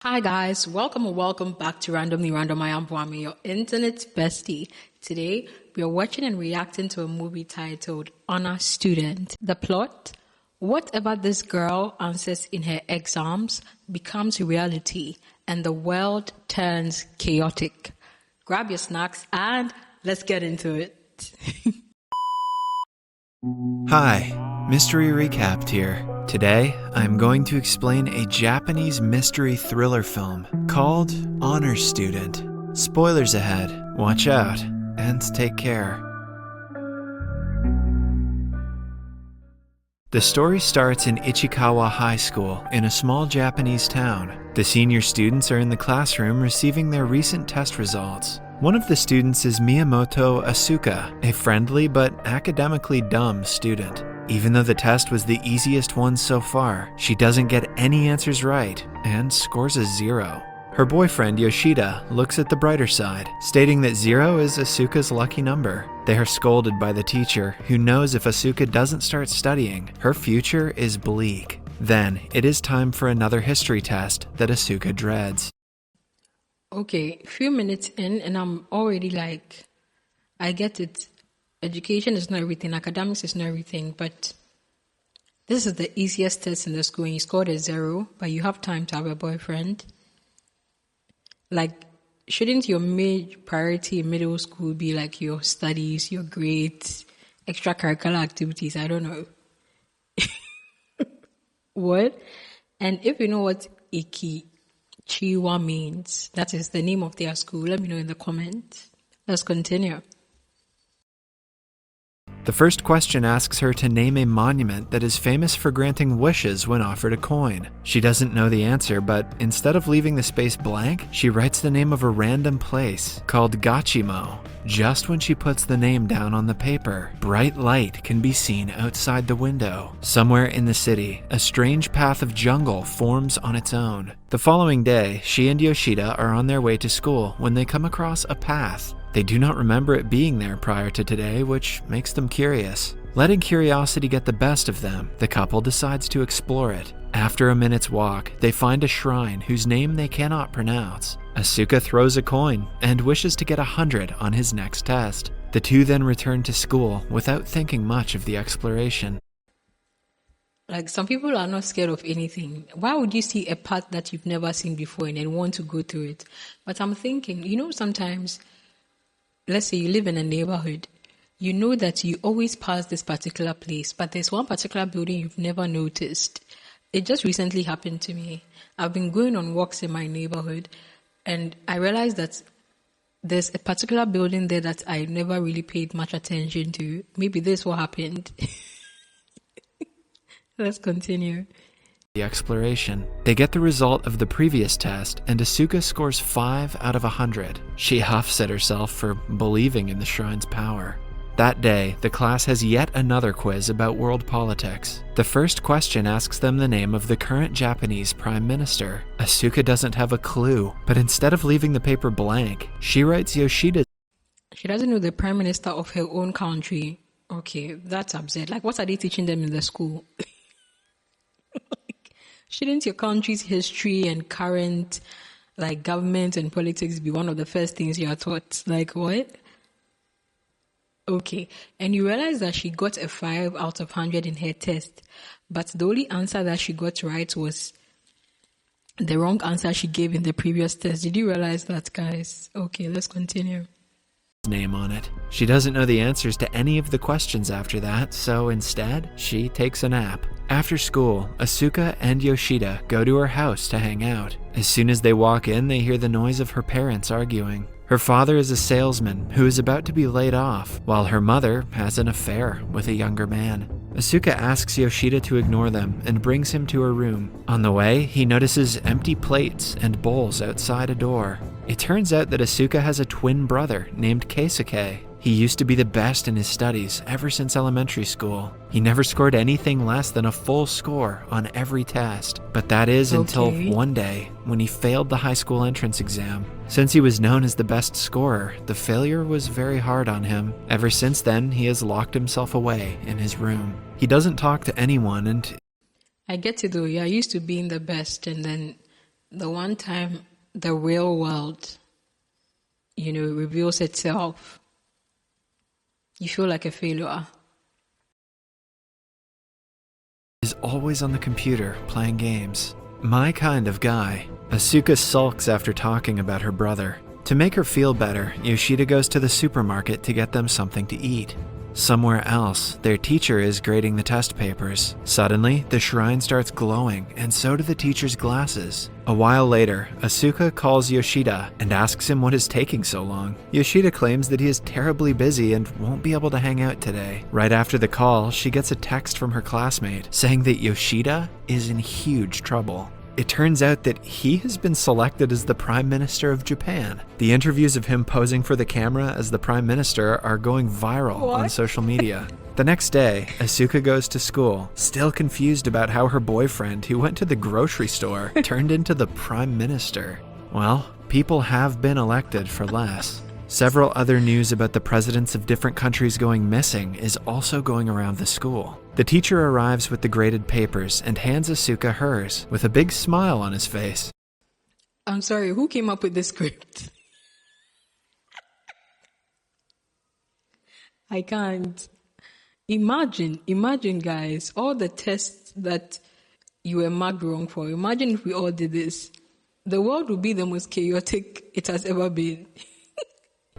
Hi guys, welcome or welcome back to Randomly Random. I am Bwami, your internet bestie. Today, we are watching and reacting to a movie titled Honor Student. The plot: whatever this girl answers in her exams becomes reality and the world turns chaotic. Grab your snacks and let's get into it. Hi, Mystery Recapped here. Today, I'm going to explain a Japanese mystery thriller film called Honor Student. Spoilers ahead, watch out, and take care. The story starts in Ichikawa High School in a small Japanese town. The senior students are in the classroom receiving their recent test results. One of the students is Miyamoto Asuka, a friendly but academically dumb student. Even though the test was the easiest one so far, she doesn't get any answers right and scores a 0. Her boyfriend Yoshida looks at the brighter side, stating that 0 is Asuka's lucky number. They are scolded by the teacher, who knows if Asuka doesn't start studying, her future is bleak. Then, it is time for another history test that Asuka dreads. Okay, few minutes in and I'm already like, I get it. Education is not everything, academics is not everything, but this is the easiest test in the school and you scored a 0, but you have time to have a boyfriend. Like, shouldn't your main priority in middle school be like your studies, your grades, extracurricular activities? I don't know. What? And if you know what Ikichiwa means, that is the name of their school, let me know in the comments. Let's continue. The first question asks her to name a monument that is famous for granting wishes when offered a coin. She doesn't know the answer, but instead of leaving the space blank, she writes the name of a random place called Gachimo. Just when she puts the name down on the paper, bright light can be seen outside the window. Somewhere in the city, a strange path of jungle forms on its own. The following day, she and Yoshida are on their way to school when they come across a path. They do not remember it being there prior to today, which makes them curious. Letting curiosity get the best of them, the couple decides to explore it. After a minute's walk, they find a shrine whose name they cannot pronounce. Asuka throws a coin and wishes to get 100 on his next test. The two then return to school without thinking much of the exploration. Like, some people are not scared of anything. Why would you see a path that you've never seen before and then want to go through it? But I'm thinking, sometimes, let's say you live in a neighborhood, you know that you always pass this particular place, but there's one particular building you've never noticed. It just recently happened to me. I've been going on walks in my neighborhood, and I realized that there's a particular building there that I never really paid much attention to. Maybe this is what happened. Let's continue. The exploration. They get the result of the previous test, and Asuka scores 5 out of 100. She huffs at herself for believing in the shrine's power. That day, the class has yet another quiz about world politics. The first question asks them the name of the current Japanese prime minister. Asuka doesn't have a clue, but instead of leaving the paper blank, she writes Yoshida. She doesn't know the prime minister of her own country. Okay, that's absurd. Like, what are they teaching them in the school? Shouldn't your country's history and current, like, government and politics be one of the first things you are taught? Like, what? Okay, and you realize that she got a 5 out of 100 in her test, but the only answer that she got right was the wrong answer she gave in the previous test. Did you realize that, guys? Okay, let's continue. Name on it. She doesn't know the answers to any of the questions after that, so instead, she takes a nap. After school, Asuka and Yoshida go to her house to hang out. As soon as they walk in, they hear the noise of her parents arguing. Her father is a salesman who is about to be laid off, while her mother has an affair with a younger man. Asuka asks Yoshida to ignore them and brings him to her room. On the way, he notices empty plates and bowls outside a door. It turns out that Asuka has a twin brother named Keisuke. He used to be the best in his studies ever since elementary school. He never scored anything less than a full score on every test. But that is until one day when he failed the high school entrance exam. Since he was known as the best scorer, the failure was very hard on him. Ever since then, he has locked himself away in his room. He doesn't talk to anyone and... I get it though. You're used to being the best and then The one time the real world, reveals itself, you feel like a failure. Is always on the computer playing games. My kind of guy. Asuka sulks after talking about her brother. To make her feel better, Yoshida goes to the supermarket to get them something to eat. Somewhere else, their teacher is grading the test papers. Suddenly, the shrine starts glowing, and so do the teacher's glasses. A while later, Asuka calls Yoshida and asks him what is taking so long. Yoshida claims that he is terribly busy and won't be able to hang out today. Right after the call, she gets a text from her classmate saying that Yoshida is in huge trouble. It turns out that he has been selected as the Prime Minister of Japan. The interviews of him posing for the camera as the Prime Minister are going viral on social media. The next day, Asuka goes to school, still confused about how her boyfriend, who went to the grocery store, turned into the Prime Minister. Well, people have been elected for less. Several other news about the presidents of different countries going missing is also going around the school. The teacher arrives with the graded papers and hands Asuka hers, with a big smile on his face. I'm sorry, who came up with this script? I can't. Imagine guys, all the tests that you were marked wrong for. Imagine if we all did this. The world would be the most chaotic it has ever been.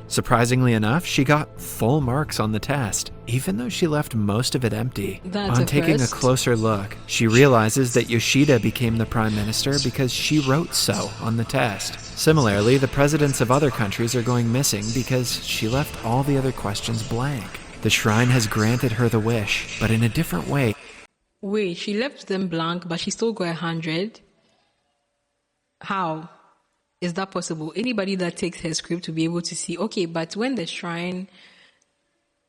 Surprisingly enough, she got full marks on the test, even though she left most of it empty. On taking a closer look, she realizes that Yoshida became the Prime Minister because she wrote so on the test. Similarly, the presidents of other countries are going missing because she left all the other questions blank. The shrine has granted her the wish, but in a different way. Wait, she left them blank, but she still got 100? How? Is that possible? Anybody that takes her script to be able to see, okay, but when the shrine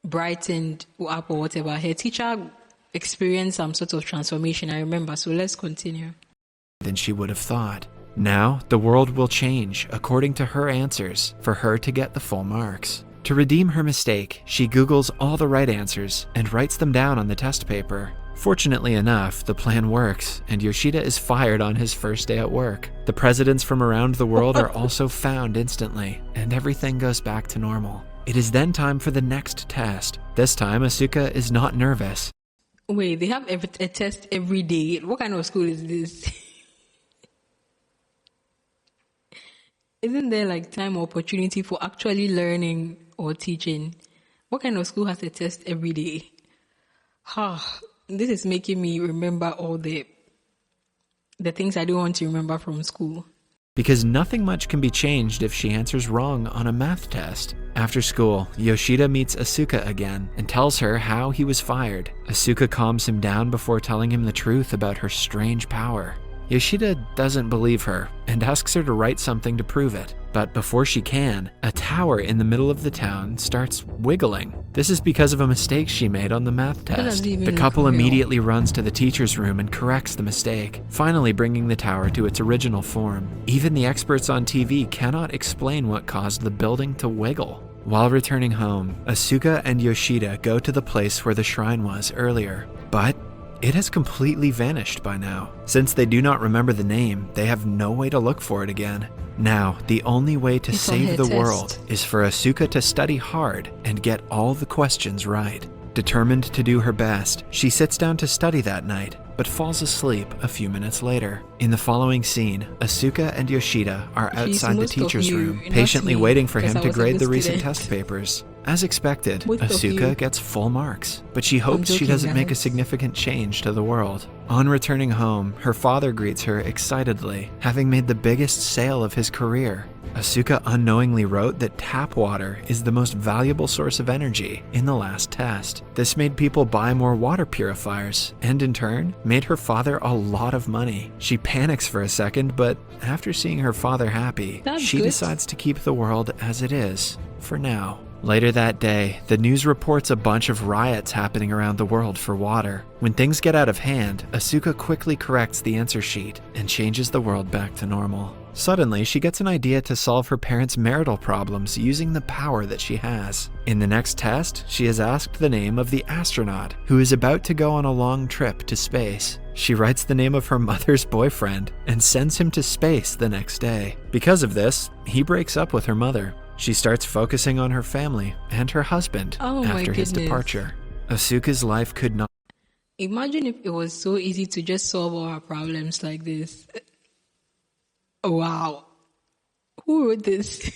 brightened up or whatever, her teacher experienced some sort of transformation, I remember. So let's continue. Than she would have thought. Now, the world will change according to her answers for her to get the full marks. To redeem her mistake, she Googles all the right answers and writes them down on the test paper. Fortunately enough, the plan works, and Yoshida is fired on his first day at work. The presidents from around the world are also found instantly, and everything goes back to normal. It is then time for the next test. This time, Asuka is not nervous. Wait, they have a test every day. What kind of school is this? Isn't there like time or opportunity for actually learning or teaching? What kind of school has a test every day? This is making me remember all the things I don't want to remember from school. Because nothing much can be changed if she answers wrong on a math test. After school, Yoshida meets Asuka again and tells her how he was fired. Asuka calms him down before telling him the truth about her strange power. Yoshida doesn't believe her and asks her to write something to prove it. But before she can, a tower in the middle of the town starts wiggling. This is because of a mistake she made on the math test. The couple immediately runs to the teacher's room and corrects the mistake, finally bringing the tower to its original form. Even the experts on TV cannot explain what caused the building to wiggle. While returning home, Asuka and Yoshida go to the place where the shrine was earlier. But it has completely vanished by now. Since they do not remember the name, they have no way to look for it again. Now, the only way to save the world is for Asuka to study hard and get all the questions right. Determined to do her best, she sits down to study that night, but falls asleep a few minutes later. In the following scene, Asuka and Yoshida are outside the teacher's room, patiently waiting for him to grade the recent test papers. As expected, Asuka gets full marks, but she hopes she doesn't make a significant change to the world. On returning home, her father greets her excitedly, having made the biggest sale of his career. Asuka unknowingly wrote that tap water is the most valuable source of energy in the last test. This made people buy more water purifiers, and in turn, made her father a lot of money. She panics for a second, but after seeing her father happy, she decides to keep the world as it is, for now. Later that day, the news reports a bunch of riots happening around the world for water. When things get out of hand, Asuka quickly corrects the answer sheet and changes the world back to normal. Suddenly, she gets an idea to solve her parents' marital problems using the power that she has. In the next test, she is asked the name of the astronaut who is about to go on a long trip to space. She writes the name of her mother's boyfriend and sends him to space the next day. Because of this, he breaks up with her mother. She starts focusing on her family and her husband after his departure. Asuka's life could not. Imagine if it was so easy to just solve all our problems like this. Wow. Who wrote this?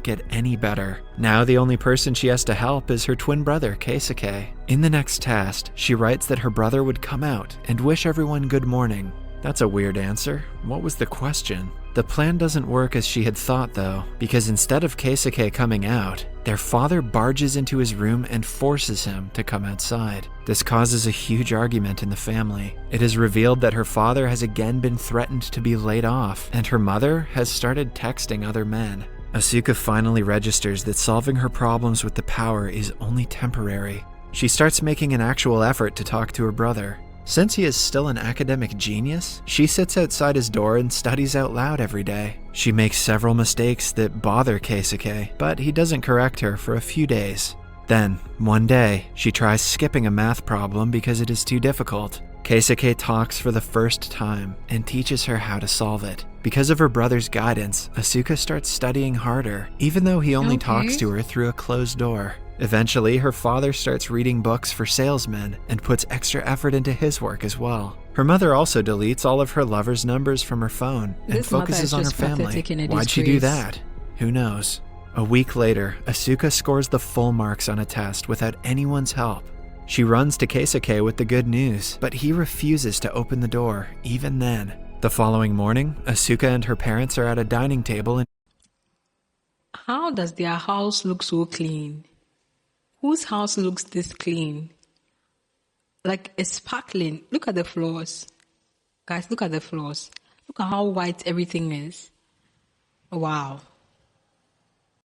Get any better. Now the only person she has to help is her twin brother, Keisuke. In the next test, she writes that her brother would come out and wish everyone good morning. That's a weird answer. What was the question? The plan doesn't work as she had thought though, because instead of Keisuke coming out, their father barges into his room and forces him to come outside. This causes a huge argument in the family. It is revealed that her father has again been threatened to be laid off, and her mother has started texting other men. Asuka finally registers that solving her problems with the power is only temporary. She starts making an actual effort to talk to her brother. Since he is still an academic genius, she sits outside his door and studies out loud every day. She makes several mistakes that bother Keisuke, but he doesn't correct her for a few days. Then, one day, she tries skipping a math problem because it is too difficult. Keisuke talks for the first time and teaches her how to solve it. Because of her brother's guidance, Asuka starts studying harder, even though he only talks to her through a closed door. Eventually, her father starts reading books for salesmen and puts extra effort into his work as well. Her mother also deletes all of her lover's numbers from her phone and focuses on her family. Why'd she do that? Who knows? A week later, Asuka scores the full marks on a test without anyone's help. She runs to Keisuke with the good news, but he refuses to open the door, even then. The following morning, Asuka and her parents are at a dining table and How does their house look so clean? Whose house looks this clean? Like it's sparkling. Look at the floors. Guys, look at the floors. Look at how white everything is. Wow.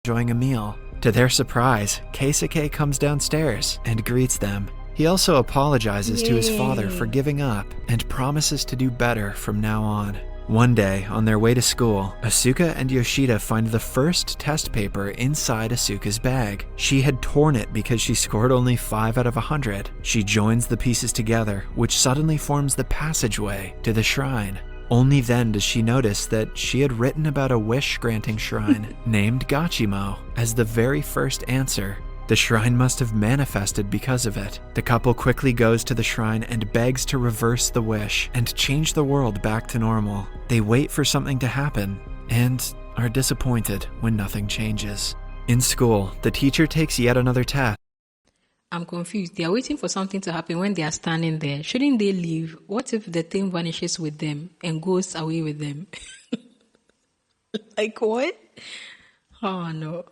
enjoying a meal. To their surprise, Keisuke comes downstairs and greets them. He also apologizes to his father for giving up and promises to do better from now on. One day, on their way to school, Asuka and Yoshida find the first test paper inside Asuka's bag. She had torn it because she scored only 5 out of 100. She joins the pieces together, which suddenly forms the passageway to the shrine. Only then does she notice that she had written about a wish-granting shrine named Gachimo as the very first answer. The shrine must have manifested because of it. The couple quickly goes to the shrine and begs to reverse the wish and change the world back to normal. They wait for something to happen and are disappointed when nothing changes. In school, the teacher takes yet another test. I'm confused. They are waiting for something to happen when they are standing there. Shouldn't they leave? What if the thing vanishes with them and goes away with them? Like what? Oh no.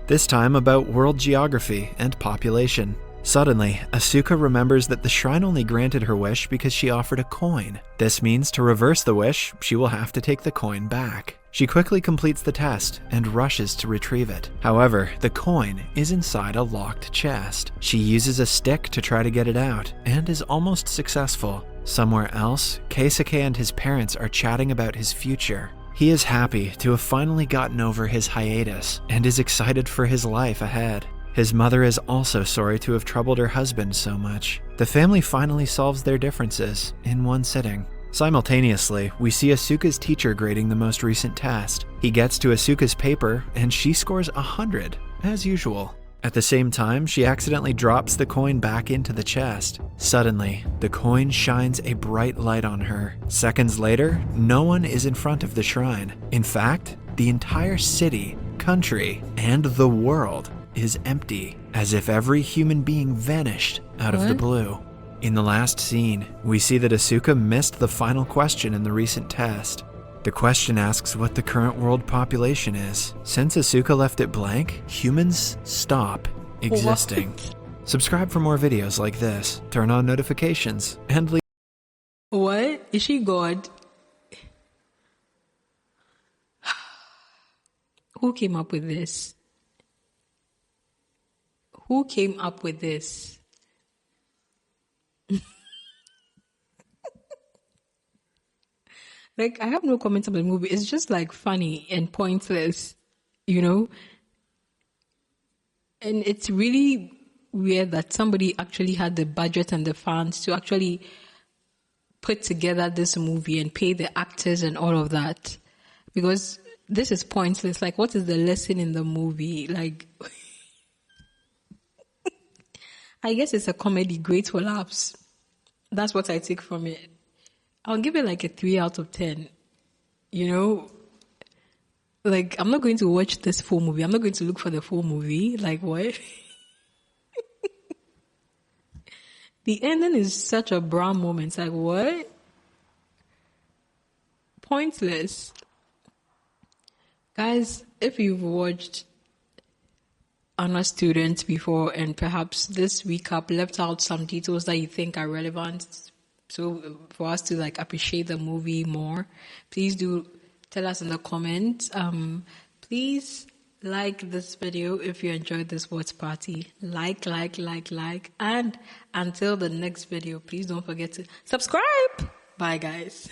This time about world geography and population. Suddenly, Asuka remembers that the shrine only granted her wish because she offered a coin. This means to reverse the wish, she will have to take the coin back. She quickly completes the test and rushes to retrieve it. However, the coin is inside a locked chest. She uses a stick to try to get it out and is almost successful. Somewhere else, Keisuke and his parents are chatting about his future. He is happy to have finally gotten over his hiatus and is excited for his life ahead. His mother is also sorry to have troubled her husband so much. The family finally solves their differences in one sitting. Simultaneously, we see Asuka's teacher grading the most recent test. He gets to Asuka's paper and she scores 100, as usual. At the same time, she accidentally drops the coin back into the chest. Suddenly, the coin shines a bright light on her. Seconds later, no one is in front of the shrine. In fact, the entire city, country, and the world is empty, as if every human being vanished out of the blue. In the last scene, we see that Asuka missed the final question in the recent test. The question asks what the current world population is. Since Asuka left it blank, humans stop existing. What? Subscribe for more videos like this, turn on notifications, and leave. What? Is she God? Who came up with this? Who came up with this? Like, I have no comments about the movie. It's just like funny and pointless, you know? And it's really weird that somebody actually had the budget and the funds to actually put together this movie and pay the actors and all of that. Because this is pointless. Like, what is the lesson in the movie? Like, I guess it's a comedy, great for laughs. That's what I take from it. I'll give it like a 3 out of 10. You know, like, I'm not going to watch this full movie. I'm not going to look for the full movie. Like, what? The ending is such a brown moment. It's like, what? Pointless. Guys, if you've watched honor students before and perhaps this recap left out some details that you think are relevant, so for us to like appreciate the movie more, please do tell us in the comments. Please like this video if you enjoyed this watch party. Like. And until the next video, please don't forget to subscribe. Bye, guys.